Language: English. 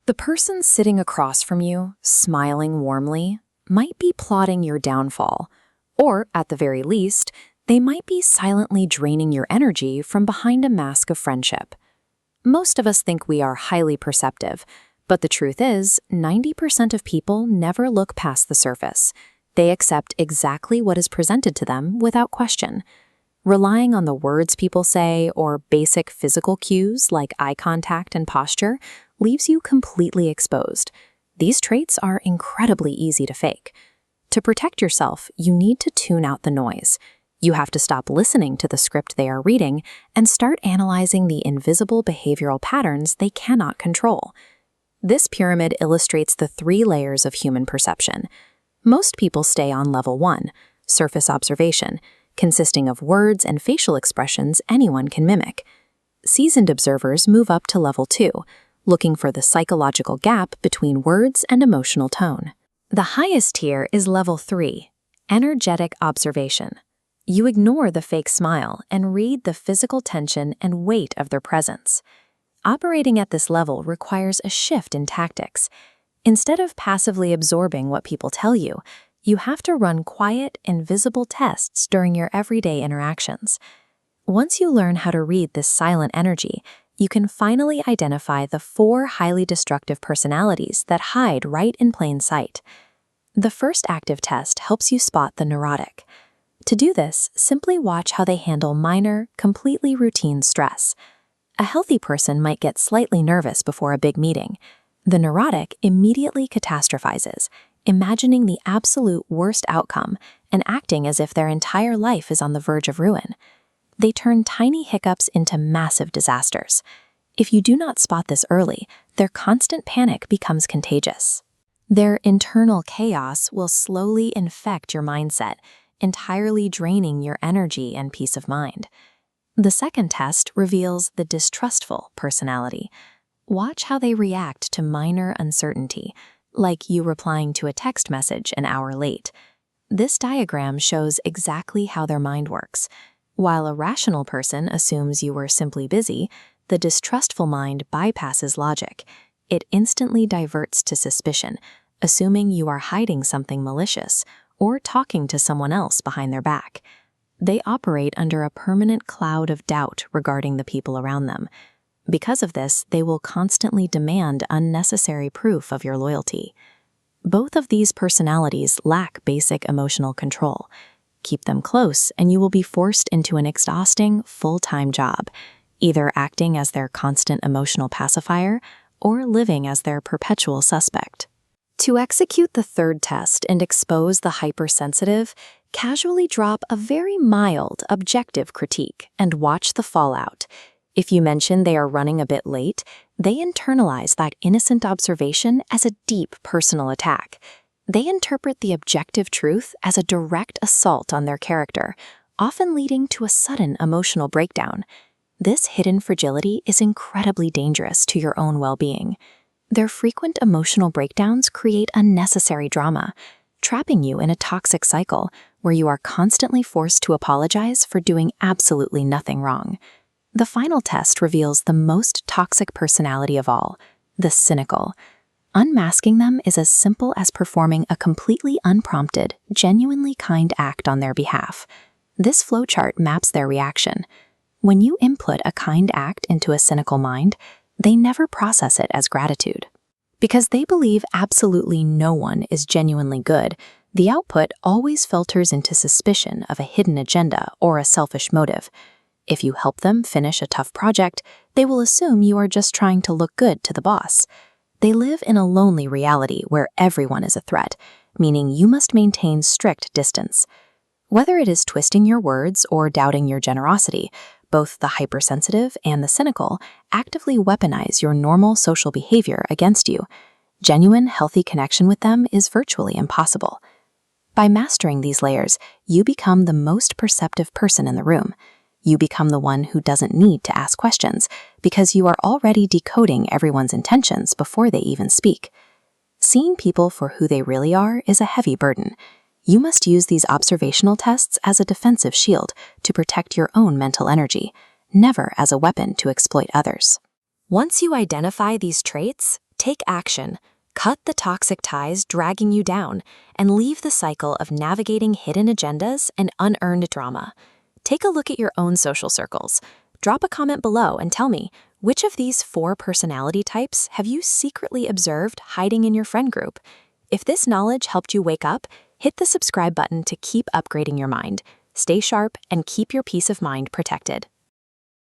The person sitting across from you, smiling warmly, might be plotting your downfall, or at the very least, they might be silently draining your energy from behind a mask of friendship. Most of us think we are highly perceptive, but the truth is, 90% of people never look past the surface. They accept exactly what is presented to them without question. Relying on the words people say or basic physical cues like eye contact and posture leaves you completely exposed. These traits are incredibly easy to fake. To protect yourself, you need to tune out the noise. You have to stop listening to the script they are reading and start analyzing the invisible behavioral patterns they cannot control. This pyramid illustrates the 3 layers of human perception. Most people stay on level 1, surface observation, consisting of words and facial expressions anyone can mimic. Seasoned observers move up to level 2, looking for the psychological gap between words and emotional tone. The highest tier is level 3, energetic observation. You ignore the fake smile and read the physical tension and weight of their presence. Operating at this level requires a shift in tactics. Instead of passively absorbing what people tell you, you have to run quiet, invisible tests during your everyday interactions. Once you learn how to read this silent energy, you can finally identify the 4 highly destructive personalities that hide right in plain sight. The first active test helps you spot the neurotic. To do this, simply watch how they handle minor, completely routine stress. A healthy person might get slightly nervous before a big meeting. The neurotic immediately catastrophizes, imagining the absolute worst outcome and acting as if their entire life is on the verge of ruin. They turn tiny hiccups into massive disasters. If you do not spot this early, their constant panic becomes contagious. Their internal chaos will slowly infect your mindset, entirely draining your energy and peace of mind. The second test reveals the distrustful personality. Watch how they react to minor uncertainty, like you replying to a text message an hour late. This diagram shows exactly how their mind works. While a rational person assumes you were simply busy, the distrustful mind bypasses logic. It instantly diverts to suspicion, assuming you are hiding something malicious or talking to someone else behind their back. They operate under a permanent cloud of doubt regarding the people around them. Because of this, they will constantly demand unnecessary proof of your loyalty. Both of these personalities lack basic emotional control. Keep them close, and you will be forced into an exhausting, full-time job, either acting as their constant emotional pacifier or living as their perpetual suspect. To execute the third test and expose the hypersensitive, casually drop a very mild, objective critique and watch the fallout. If you mention they are running a bit late, they internalize that innocent observation as a deep personal attack. They interpret the objective truth as a direct assault on their character, often leading to a sudden emotional breakdown. This hidden fragility is incredibly dangerous to your own well-being. Their frequent emotional breakdowns create unnecessary drama, trapping you in a toxic cycle where you are constantly forced to apologize for doing absolutely nothing wrong. The final test reveals the most toxic personality of all, the cynical. Unmasking them is as simple as performing a completely unprompted, genuinely kind act on their behalf. This flowchart maps their reaction. When you input a kind act into a cynical mind, they never process it as gratitude. Because they believe absolutely no one is genuinely good, the output always filters into suspicion of a hidden agenda or a selfish motive. If you help them finish a tough project, they will assume you are just trying to look good to the boss. They live in a lonely reality where everyone is a threat, meaning you must maintain strict distance. Whether it is twisting your words or doubting your generosity, both the hypersensitive and the cynical actively weaponize your normal social behavior against you. Genuine, healthy connection with them is virtually impossible. By mastering these layers, you become the most perceptive person in the room. You become the one who doesn't need to ask questions because you are already decoding everyone's intentions before they even speak. Seeing people for who they really are is a heavy burden. You must use these observational tests as a defensive shield to protect your own mental energy, never as a weapon to exploit others. Once you identify these traits, Take action. Cut the toxic ties dragging you down and leave the cycle of navigating hidden agendas and unearned drama. Take a look at your own social circles. Drop a comment below and tell me, which of these 4 personality types have you secretly observed hiding in your friend group? If this knowledge helped you wake up, hit the subscribe button to keep upgrading your mind. Stay sharp and keep your peace of mind protected.